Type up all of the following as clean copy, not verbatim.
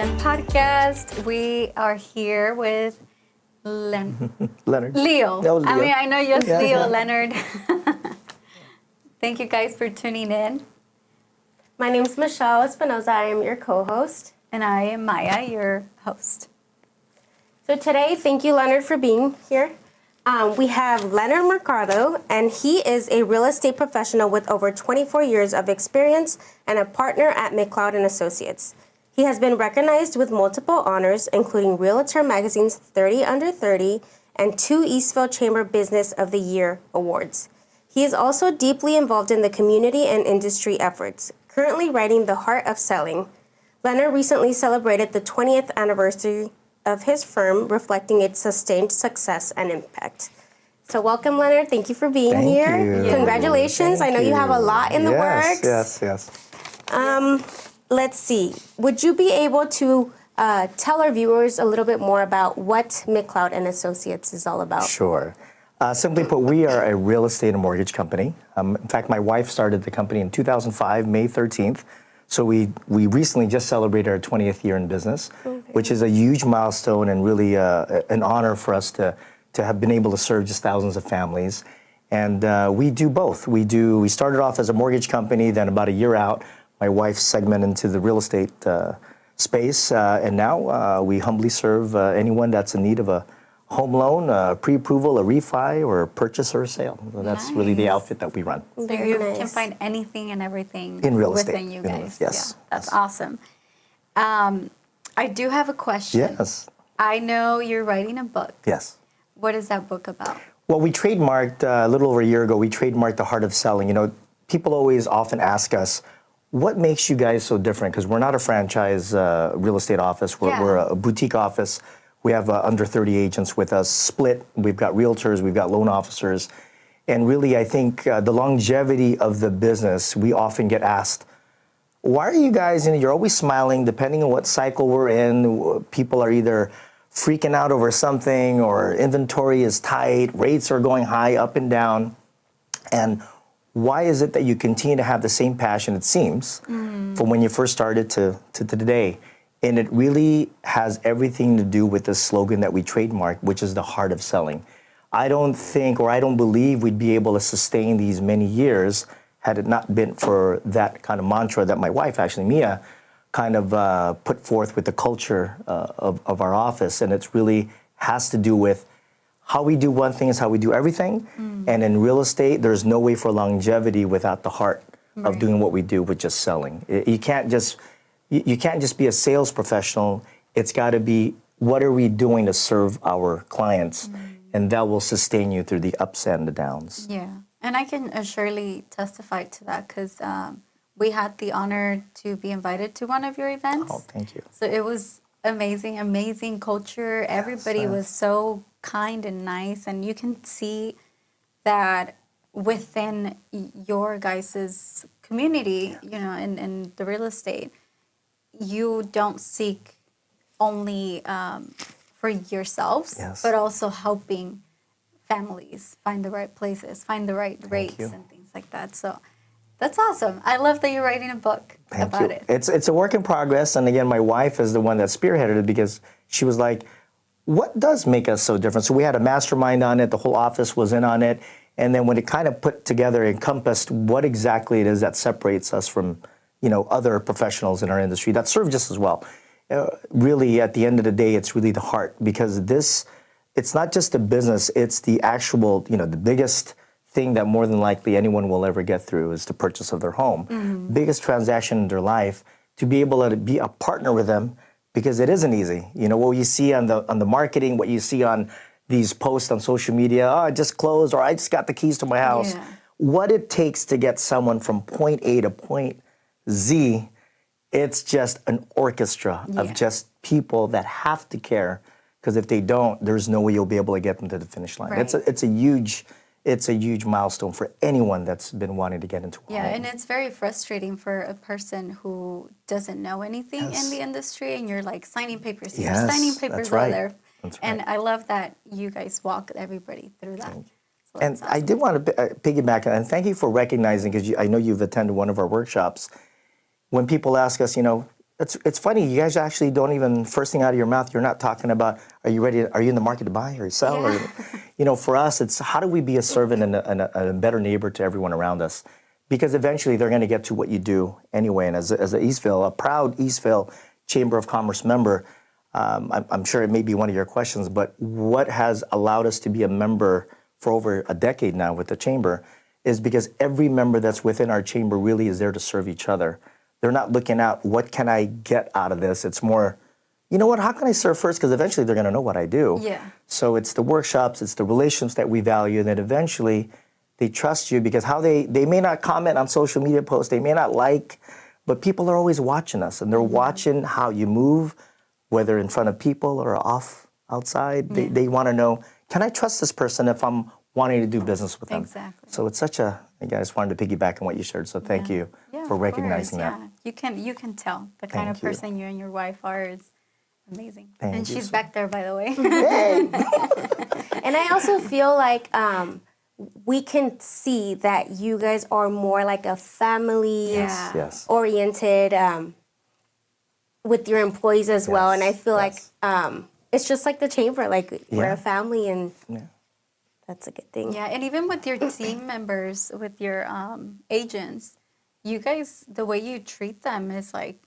Vision podcast. We are here with Leonard. Leo. That was Leo. I mean, I know you're Yeah, Leo, yeah. Leonard. Thank you guys for tuning in. My name is Michelle Espinoza. I am your co-host. And I am Maya, your host. So today, thank you, Leonard, for being here. We have Leonard Mercado, and he is a real estate professional with over 24 years of experience and a partner at McCloud Associates. He has been recognized with multiple honors, including Realtor Magazine's 30 Under 30 and 2 Eastvale Chamber Business of the Year awards. He is also deeply involved in the community and industry efforts, currently writing The Heart of Selling. Leonard recently celebrated the 20th anniversary of his firm, reflecting its sustained success and impact. So welcome, Leonard. Thank you for being here. Thank you. Congratulations. Thank I know you have a lot in the works. Yes. Let's see. Would you be able to tell our viewers a little bit more about what McLeod Associates is all about? Sure. Simply put, we are a real estate and mortgage company. In fact, my wife started the company in 2005, May 13th. So we recently just celebrated our 20th year in business, which is a huge milestone and really an honor for us to have been able to serve just thousands of families. And we do both. We started off as a mortgage company, then about a year out, my wife segmented into the real estate space, and now we humbly serve anyone that's in need of a home loan, a pre-approval, a refi, or a purchase or a sale. So that's really the outfit that we run. So Very you nice. can find anything and everything In real within estate. you In guys. yes. Yeah, that's awesome. I do have a question. Yes. I know you're writing a book. Yes. What is that book about? Well, we trademarked, a little over a year ago, we trademarked The Heart of Selling. You know, people always often ask us, what makes you guys so different? Because we're not a franchise real estate office. We're a boutique office. We have under 30 agents with us, split. We've got realtors, we've got loan officers. And really, I think the longevity of the business, we often get asked, why are you guys, you're always smiling, depending on what cycle we're in, people are either freaking out over something or inventory is tight, rates are going high, up and down. And why is it that you continue to have the same passion, it seems, from when you first started to today? And it really has everything to do with the slogan that we trademarked, which is the heart of selling. I don't think, or I don't believe we'd be able to sustain these many years had it not been for that kind of mantra that my wife, actually, Mia, kind of put forth with the culture of our office. And it really has to do with how we do one thing is how we do everything. And in real estate, there's no way for longevity without the heart of doing what we do with just selling. You can't just be a sales professional. It's got to be, what are we doing to serve our clients? And that will sustain you through the ups and the downs. Yeah, and I can surely testify to that because we had the honor to be invited to one of your events. Oh, thank you. So it was amazing culture. Everybody was so kind and nice, and you can see that within your guys' community, in the real estate, you don't seek only for yourselves, but also helping families find the right places, find the right rates and things like that. So that's awesome. I love that you're writing a book about it. It's a work in progress. And again, my wife is the one that spearheaded it because she was like, what does make us so different? So we had a mastermind on it. The whole office was in on it. And then when it kind of put together, encompassed what exactly it is that separates us from other professionals in our industry that serve just as well. Really, at the end of the day, it's really the heart, because it's not just a business, it's the actual, the biggest thing that more than likely anyone will ever get through is the purchase of their home. Biggest transaction in their life, to be able to be a partner with them, because it isn't easy. What you see on the marketing, what you see on these posts on social media, oh, I just closed, or I just got the keys to my house. Yeah. What it takes to get someone from point A to point Z, it's just an orchestra of just people that have to care, because if they don't, there's no way you'll be able to get them to the finish line. Right. It's a huge milestone for anyone that's been wanting to get into a home. Yeah, and it's very frustrating for a person who doesn't know anything in the industry, and you're like signing papers here, signing papers over there. That's right. And I love that you guys walk everybody through that. So and awesome. I did want to piggyback, and thank you for recognizing, because I know you've attended one of our workshops. When people ask us, It's funny. You guys actually don't even, first thing out of your mouth, you're not talking about, are you ready? Are you in the market to buy or sell? Yeah. Or, for us, it's how do we be a servant and a better neighbor to everyone around us? Because eventually they're going to get to what you do anyway. And as a proud Eastvale Chamber of Commerce member, I'm sure it may be one of your questions, but what has allowed us to be a member for over a decade now with the chamber is because every member that's within our chamber really is there to serve each other. They're not looking at what can I get out of this. It's more, you know what, how can I serve first? Because eventually they're going to know what I do. Yeah. So it's the workshops, it's the relationships that we value, and then eventually they trust you because how they may not comment on social media posts, they may not like, but people are always watching us and they're watching how you move, whether in front of people or outside. They want to know, can I trust this person if I'm wanting to do business with them? Exactly. So it's such a, again, I just wanted to piggyback on what you shared. So thank you for of recognizing course, that. Yeah. You can tell the kind Thank of you. person you and your wife are is amazing. Thank and you she's so back there, by the way. And I also feel like we can see that you guys are more like a family Yes. oriented with your employees as well. And I feel like it's just like the chamber, like we're Yeah. a family, and that's a good thing. Yeah, and even with your team members, with your agents, you guys, the way you treat them is like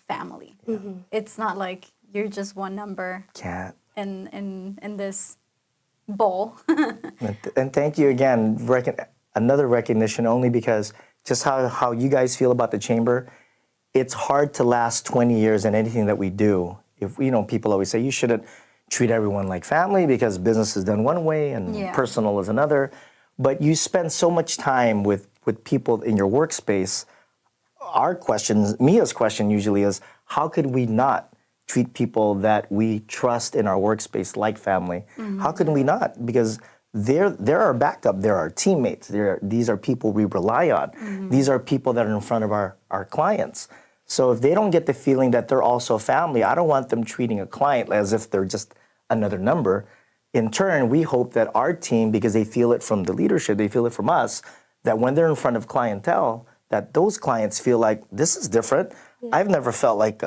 family. It's not like you're just one number Can't. in this bowl. And thank you again. Another recognition only because just how you guys feel about the chamber, it's hard to last 20 years in anything that we do. If people always say you shouldn't treat everyone like family because business is done one way and personal is another. But you spend so much time with people in your workspace. Mia's question usually is, how could we not treat people that we trust in our workspace like family? How could we not? Because they're our backup. They're our teammates. These are people we rely on. These are people that are in front of our clients. So if they don't get the feeling that they're also family, I don't want them treating a client as if they're just another number. In turn, we hope that our team, because they feel it from the leadership, they feel it from us, that when they're in front of clientele, that those clients feel like this is different. I've never felt like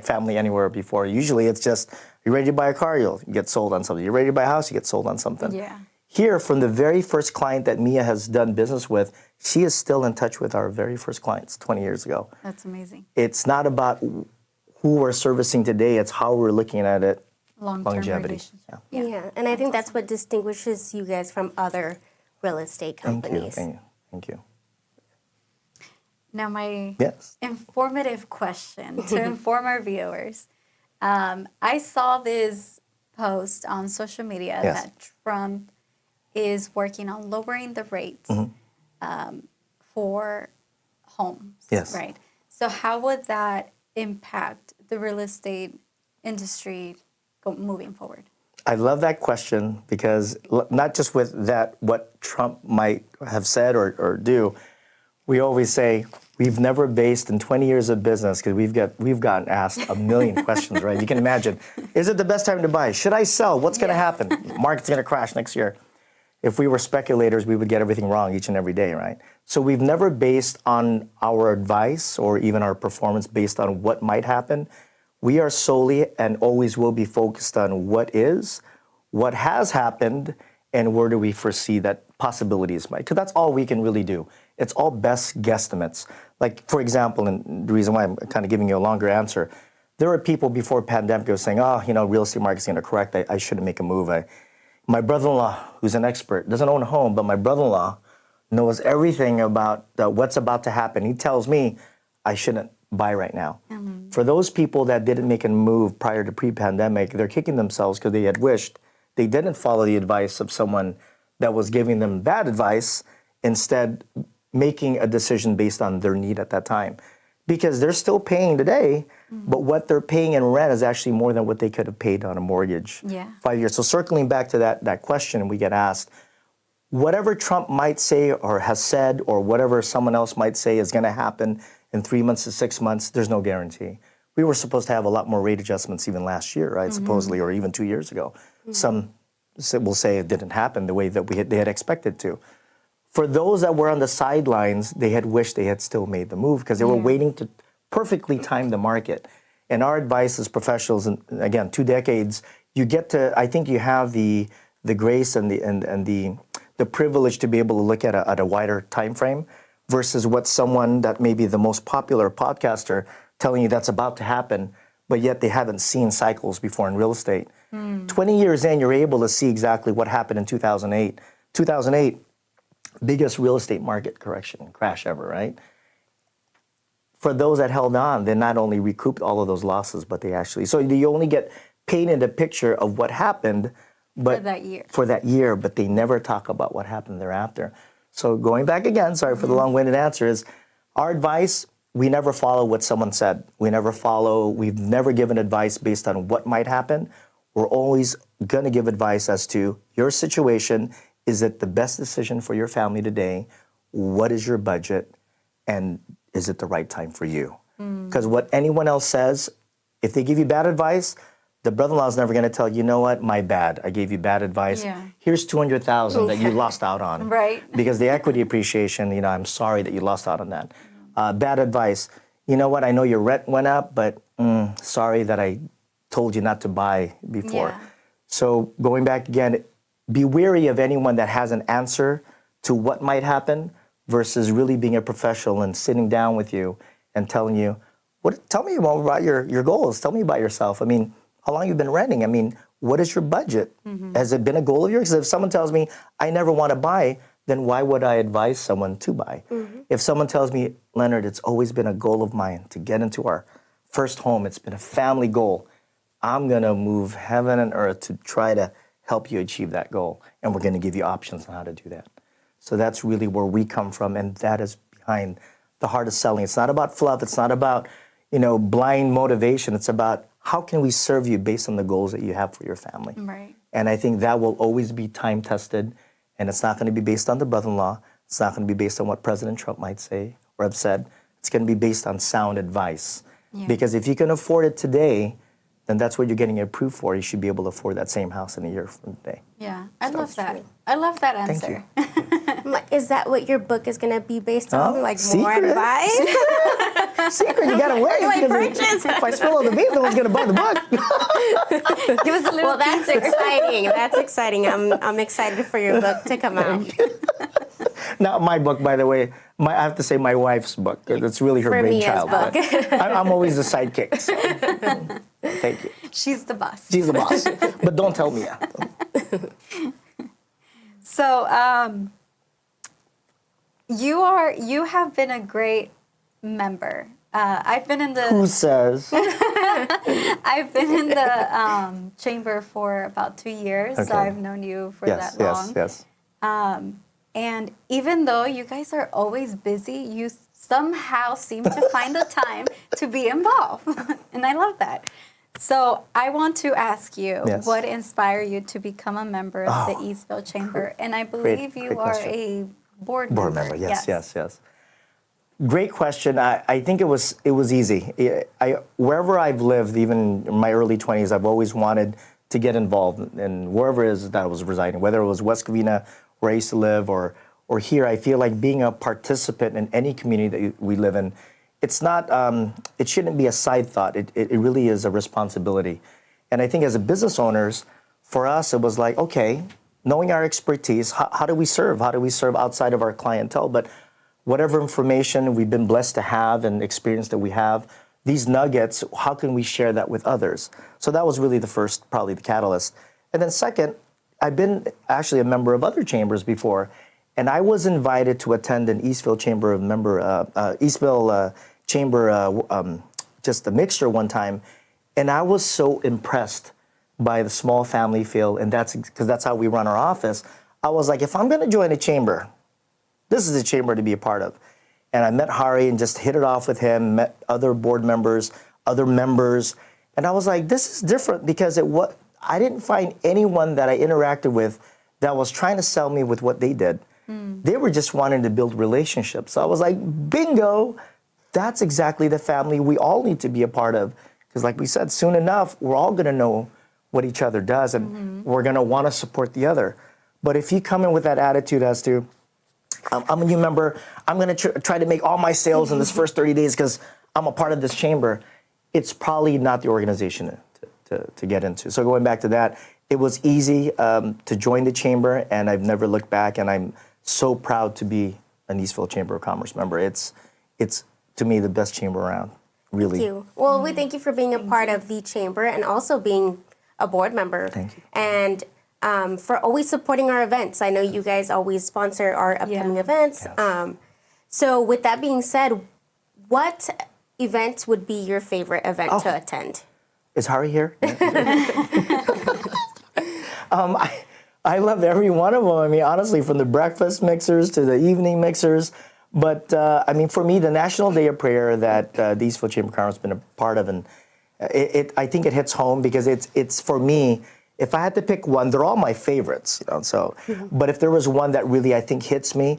family anywhere before. Usually it's just, you're ready to buy a car, you'll get sold on something. You're ready to buy a house, you get sold on something. Yeah. Here, from the very first client that Mia has done business with, she is still in touch with our very first clients 20 years ago. That's amazing. It's not about who we're servicing today, it's how we're looking at it. Long-term Longevity. relationship. Yeah, and I think that's what distinguishes you guys from other real estate companies. Thank you. Now, my Yes. informative question to inform our viewers. I saw this post on social media that Trump is working on lowering the rates for homes. Yes. Right. So how would that impact the real estate industry moving forward? I love that question because not just with that, what Trump might have said or do, we always say we've never based in 20 years of business because we've gotten asked a million questions, right? You can imagine, is it the best time to buy? Should I sell? What's going to happen? Market's going to crash next year. If we were speculators, we would get everything wrong each and every day, right? So we've never based on our advice or even our performance based on what might happen. We are solely and always will be focused on what is, what has happened, and where do we foresee that possibilities might. Because that's all we can really do. It's all best guesstimates. Like, for example, and the reason why I'm kind of giving you a longer answer, there were people before pandemic who were saying, real estate market's going to correct. I shouldn't make a move. My brother-in-law, who's an expert, doesn't own a home, but my brother-in-law knows everything about what's about to happen. He tells me I shouldn't buy right now. For those people that didn't make a move prior to pre-pandemic, they're kicking themselves because they had wished they didn't follow the advice of someone that was giving them bad advice, instead making a decision based on their need at that time. Because they're still paying today, but what they're paying in rent is actually more than what they could have paid on a mortgage 5 years. So circling back to that question, we get asked, whatever Trump might say or has said or whatever someone else might say is going to happen in 3 months to 6 months, there's no guarantee. We were supposed to have a lot more rate adjustments even last year, right, supposedly, or even 2 years ago. Some will say it didn't happen the way that they had expected to. For those that were on the sidelines, they had wished they had still made the move because they were waiting perfectly time the market. And our advice as professionals, and again, 2 decades, you get to, I think you have the grace and the privilege to be able to look at a wider time frame versus what someone that may be the most popular podcaster telling you that's about to happen, but yet they haven't seen cycles before in real estate. 20 years in, you're able to see exactly what happened in 2008. 2008, biggest real estate market correction, crash ever, right? For those that held on, they not only recouped all of those losses, but they actually, so you only get painted a picture of what happened, but for that year, but they never talk about what happened thereafter. So going back again, sorry for the long-winded answer, is our advice, we never follow what someone said. We've never given advice based on what might happen. We're always gonna give advice as to your situation. Is it the best decision for your family today? What is your budget? And is it the right time for you? Because what anyone else says, if they give you bad advice, the brother-in-law is never going to tell you, you know what, my bad, I gave you bad advice. Yeah. Here's $200,000 that you lost out on. Right. Because the equity appreciation, I'm sorry that you lost out on that. Bad advice, you know what, I know your rent went up, but sorry that I told you not to buy before. Yeah. So going back again, be wary of anyone that has an answer to what might happen versus really being a professional and sitting down with you and telling you, tell me more about your goals. Tell me about yourself. I mean, how long you've been renting? I mean, what is your budget? Has it been a goal of yours? Because if someone tells me, I never want to buy, then why would I advise someone to buy? If someone tells me, Leonard, it's always been a goal of mine to get into our first home, it's been a family goal, I'm going to move heaven and earth to try to help you achieve that goal. And we're going to give you options on how to do that. So that's really where we come from, and that is behind the heart of selling. It's not about fluff. It's not about, blind motivation. It's about how can we serve you based on the goals that you have for your family. Right. And I think that will always be time tested, and it's not going to be based on the brother-in-law. It's not going to be based on what President Trump might say or have said. It's going to be based on sound advice. Yeah. Because if you can afford it today, then that's what you're getting approved for. You should be able to afford that same house in a year from today. Yeah, I love that. I love that answer. Thank you. Is that what your book is going to be based on? Like secret. more advice? Secret, you gotta wait. Like purchase. If I spill all the beans, no one's gonna buy the book. Give us a little. Well, that's exciting. That's exciting. I'm excited for your book to come out. Not my book, by the way. I have to say my wife's book. It's really her brainchild. book. I'm always the sidekick. So. Thank you. She's the boss. She's the boss. But don't tell me that. So, you have been a great member. I've been in the. Who says? I've been in the chamber for about 2 years, so Okay. I've known you for that long. Yes. And even though you guys are always busy, you somehow seem to find the time to be involved, and I love that. So I want to ask you, Yes. what inspired you to become a member of the Eastvale Chamber? And I believe you great are question. a board member. Yes. Great question. I think it was easy. Wherever I've lived, even in my early 20s, I've always wanted to get involved in wherever it is that I was residing, whether it was West Covina, where I used to live, or here. I feel like being a participant in any community that we live in, it's not, it shouldn't be a side thought. It really is a responsibility. And I think as a business owners, for us, it was like, okay, knowing our expertise, how do we serve? How do we serve outside of our clientele? But whatever information we've been blessed to have and experience that we have, these nuggets, how can we share that with others? So that was really the first, probably the catalyst. And then second, I've been actually a member of other chambers before, and I was invited to attend an Eastvale Chamber Chamber, just a mixture one time, and I was so impressed by the small family feel, and because that's how we run our office. I was like, if I'm going to join a chamber, this is a chamber to be a part of. And I met Hari and just hit it off with him, met other board members, other members, and I was like, this is different because I didn't find anyone that I interacted with that was trying to sell me with what they did. They were just wanting to build relationships. So I was like, bingo, that's exactly the family we all need to be a part of. Because like we said, soon enough, we're all going to know what each other does, and we're going to want to support the other. But if you come in with that attitude as to, I'm a new member, I'm going to try to make all my sales in this first 30 days because I'm a part of this chamber, it's probably not the organization to get into. So going back to that, it was easy to join the chamber, and I've never looked back, and I'm so proud to be an Eastvale Chamber of Commerce member. It's to me the best chamber around, really. Thank you. Well, we thank you for being a part of the chamber and also being a board member. Thank you. And for always supporting our events. I know you guys always sponsor our upcoming events. Yes. So with that being said, what event would be your favorite event to attend? Is Hari here? I love every one of them. I mean, honestly, from the breakfast mixers to the evening mixers. But I mean, for me, the National Day of Prayer that the Eastvale Chamber of Commerce has been a part of, and I think it hits home because it's for me. If I had to pick one, they're all my favorites, you know. So, but if there was one that really I think hits me,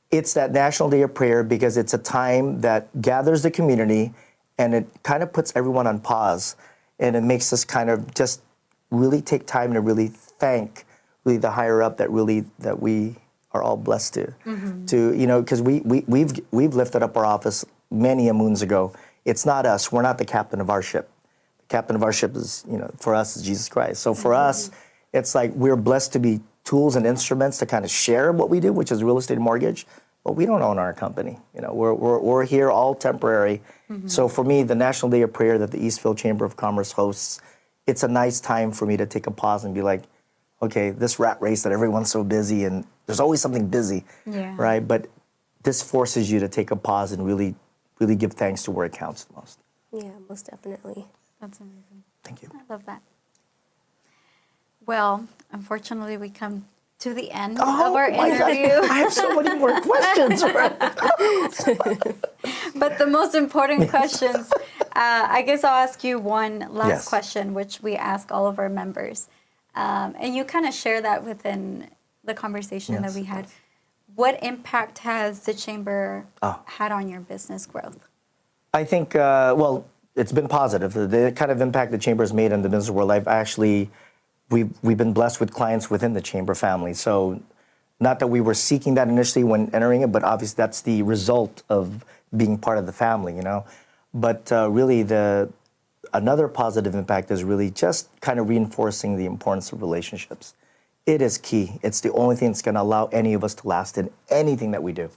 it's that National Day of Prayer because it's a time that gathers the community, and it kind of puts everyone on pause, and it makes us kind of just really take time to really thank really the higher up that we are all blessed to you know, because we've lifted up our office many a moons ago. It's not us. We're not the captain of our ship. The captain of our ship is, you know, for us is Jesus Christ. So for us, it's like we're blessed to be tools and instruments to kind of share what we do, which is real estate and mortgage. But we don't own our company. You know, we're here all temporary. So for me, the National Day of Prayer that the Eastvale Chamber of Commerce hosts, it's a nice time for me to take a pause and be like, okay, this rat race that everyone's so busy, and there's always something busy, right? But this forces you to take a pause and really give thanks to where it counts the most. Yeah, most definitely. That's amazing. Thank you. I love that. Well, unfortunately, we come to the end of Oh our my God. interview. I have so many more questions. But the most important questions, I guess I'll ask you one last Yes. question, which we ask all of our members. And you kind of share that within the conversation that we had. What impact has the chamber had on your business growth? I think, well, it's been positive. The kind of impact the chamber has made in the business world, we've been blessed with clients within the chamber family. So not that we were seeking that initially when entering it, but obviously that's the result of being part of the family, you know. But really another positive impact is really just kind of reinforcing the importance of relationships. It is key. It's the only thing that's going to allow any of us to last in anything that we do.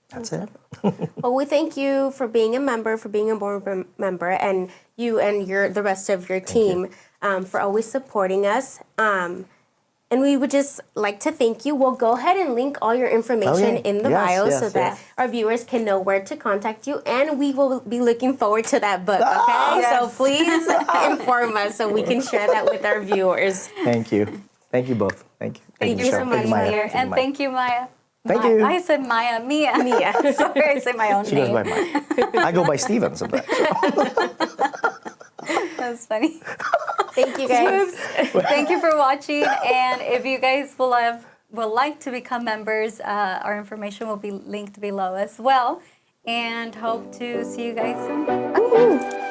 That's it. Well, we thank you for being a member, for being a board member, and you and the rest of your team for always supporting us. And we would just like to thank you. We'll go ahead and link all your information in the bio so that our viewers can know where to contact you. And we will be looking forward to that book, okay? So please inform us so we can share that with our viewers. Thank you. Thank you both. Thank you. Thank you so much, Maya. And thank you, Maya. Thank you. I said Maya. Mia. Sorry, I said my own She name. goes by Maya. I go by Steven sometimes. That's funny. Thank you, guys. Thank you for watching. And if you guys will like to become members, our information will be linked below as well. And hope to see you guys soon. Bye.